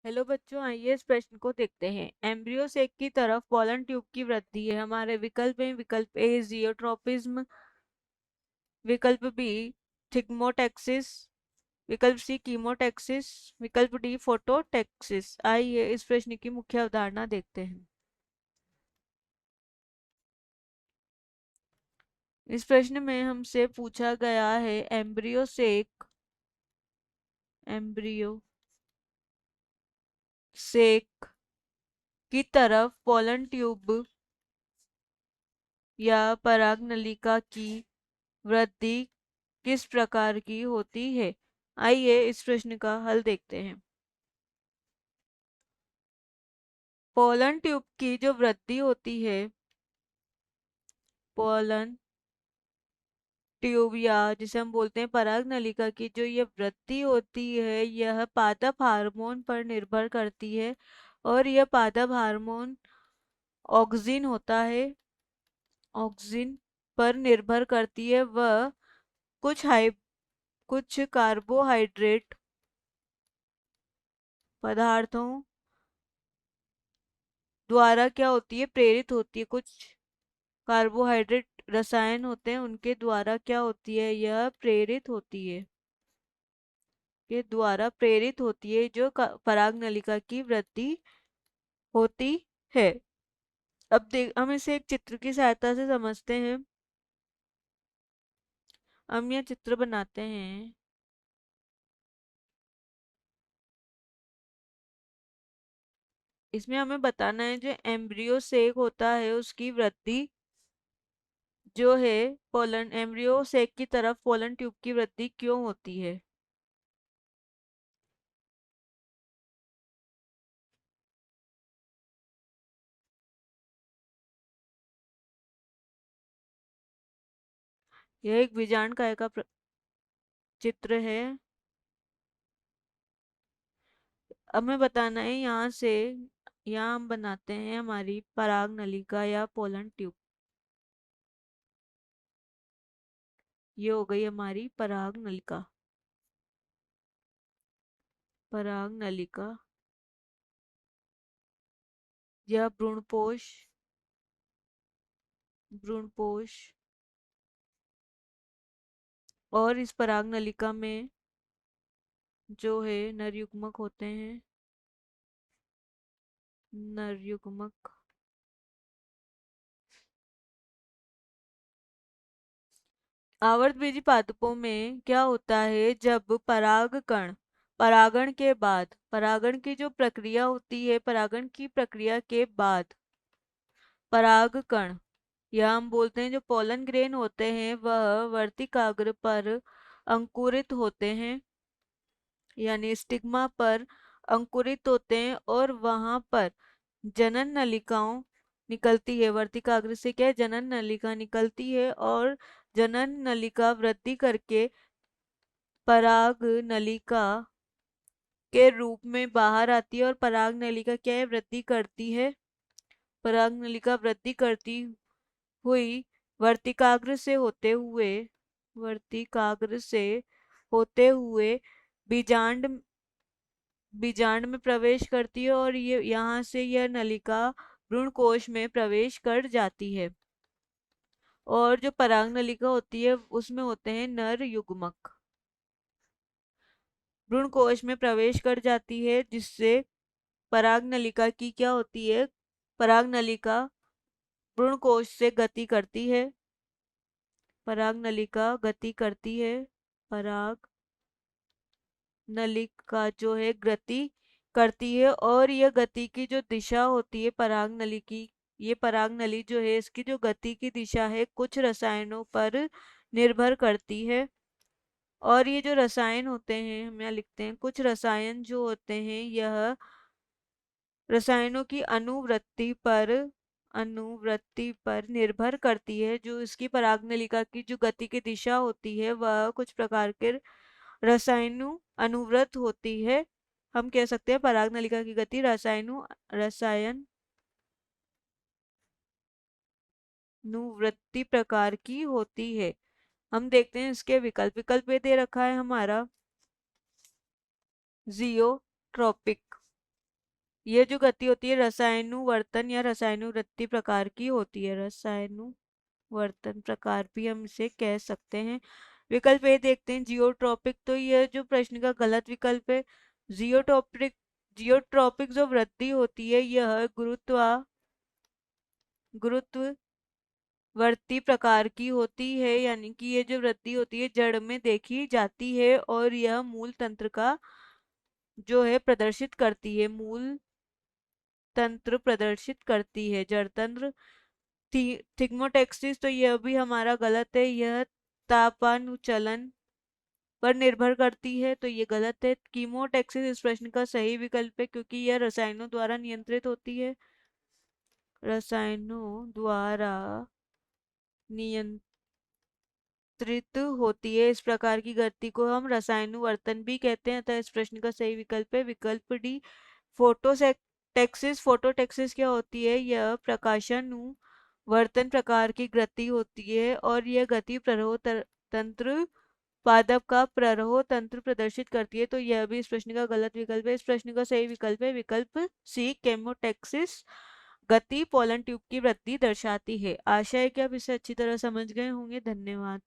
Hello बच्चों, आइए इस प्रश्न को देखते हैं। एम्ब्रियो सेक की तरफ पोलन ट्यूब की वृद्धि है। हमारे विकल्प में विकल्प ए जियोट्रोपिज्म, विकल्प बी थिग्मोटेक्सिस, विकल्प सी कीमोटेक्सिस, विकल्प डी फोटोटेक्सिस। आइए इस प्रश्न की मुख्य अवधारणा देखते हैं। इस प्रश्न में हमसे पूछा गया है एम्ब्रियो सेक की तरफ पोलन ट्यूब या परागनलिका की वृद्धि किस प्रकार की होती है। आइए इस प्रश्न का हल देखते हैं। पोलन ट्यूब की जो वृद्धि होती है, पोलन ट्यूब या जिसे हम बोलते हैं पराग नलिका की जो ये वृद्धि होती है, यह पादप हार्मोन पर निर्भर करती है। और यह पादप हार्मोन ऑक्सिन होता है, ऑक्सिन पर निर्भर करती है। वह कुछ कार्बोहाइड्रेट पदार्थों द्वारा क्या होती है, प्रेरित होती है। कुछ कार्बोहाइड्रेट रसायन होते हैं, उनके द्वारा क्या होती है, यह प्रेरित होती है, के द्वारा प्रेरित होती है जो पराग नलिका की वृद्धि होती है। अब देख हम इसे एक चित्र की सहायता से समझते हैं। हम यह चित्र बनाते हैं। इसमें हमें बताना है जो एम्ब्रियो सेक होता है उसकी वृद्धि जो है, पोलन एम्ब्रियो सेक की तरफ पोलन ट्यूब की वृद्धि क्यों होती है। यह एक बीजांड काय का चित्र है। हमें बताना है यहाँ से, यहाँ हम बनाते हैं हमारी पराग नलिका या पोलन ट्यूब। ये हो गई हमारी पराग नलिका। पराग नलिका या भ्रूणपोष, भ्रूणपोष। और इस पराग नलिका में जो है नर युग्मक होते हैं, नर युग्मक। आवर्तबीजी पादपों में क्या होता है, जब परागकण परागण के बाद, परागण की जो प्रक्रिया होती है, परागण की प्रक्रिया के बाद परागकण या हम बोलते हैं जो पोलन ग्रेन होते हैं, वह वर्तिकाग्र पर अंकुरित होते हैं, यानी स्टिग्मा पर अंकुरित होते हैं। और वहां पर जनन नलिकाओं निकलती है। वर्तिकाग्र से क्या है, जनन नलिका निकलती है और जनन नलिका वृद्धि करके पराग नलिका के रूप में बाहर आती है। और पराग नलिका क्या है, वृद्धि करती है। पराग नलिका वृद्धि करती हुई वर्तिकाग्र से होते हुए, वर्तिकाग्र से होते हुए बीजांड बीजांड में प्रवेश करती है। और ये यहाँ से यह नलिका भ्रूण कोश में प्रवेश कर जाती है। और जो पराग नलिका होती है उसमें होते हैं नर युग्मक। भ्रूण कोश में प्रवेश कर जाती है, जिससे पराग नलिका की क्या होती है, पराग नलिका भ्रूण कोश से गति करती है। पराग नलिका गति करती है। पराग नलिका जो है गति करती है। और यह गति की जो दिशा होती है पराग नली की, ये पराग नली जो है इसकी जो गति की दिशा है कुछ रसायनों पर निर्भर करती है। और ये जो रसायन होते हैं, हम यहाँ लिखते हैं कुछ रसायन जो होते हैं, यह रसायनों की अनुवृत्ति पर निर्भर करती है। जो इसकी पराग नलिका की जो गति की दिशा होती है, वह कुछ प्रकार के रसायनु अनुव्रत होती है। हम कह सकते हैं पराग नलिका की गति रसायन अनुवृत्ति प्रकार की होती है। हम देखते हैं इसके विकल्प। विकल्प ये दे रखा है हमारा जियोट्रॉपिक, ये जो गति होती है रसायनुवर्तन या रसायनुवृत्ति प्रकार की होती है। रसायनुवर्तन प्रकार भी हम इसे कह सकते हैं। विकल्प ए देखते हैं, जियोट्रॉपिक। तो यह जो प्रश्न का गलत विकल्प है। जियोट्रॉपिक जियोट्रॉपिक जो वृद्धि होती है यह गुरुत्वावर्ती प्रकार की होती है, यानी कि ये जो वृद्धि होती है जड़ में देखी जाती है और यह मूल तंत्र का जो है प्रदर्शित करती है, मूल तंत्र प्रदर्शित करती है, जड़ तंत्र। थिग्मोटेक्सिस, तो यह भी हमारा गलत है, यह तापानुचलन पर निर्भर करती है, तो ये गलत है। कीमोटेक्सिस इस प्रश्न का सही विकल्प है क्योंकि यह रसायनों द्वारा नियंत्रित होती है। रसायनों द्वारा नियंत्रित होती है, इस प्रकार की गति को हम रसायनुवर्तन भी कहते हैं। अतः इस प्रश्न का सही विकल्प है विकल्प डी, फोटोटेक्सिस। फोटोटेक्सिस क्या होती है? यह प्रकाशानुवर्तन प्रकार की गति होती है और यह गति प्ररोह तंत्र पादप का प्ररोह तंत्र प्रदर्शित करती है, तो यह भी इस प्रश्न का गलत विकल्प है। इस प्रश्न का सही विकल्प है विकल्प सी, केमोटेक्सिस। गति पोलन ट्यूब की वृद्धि दर्शाती है। आशा है कि आप इसे अच्छी तरह समझ गए होंगे। धन्यवाद।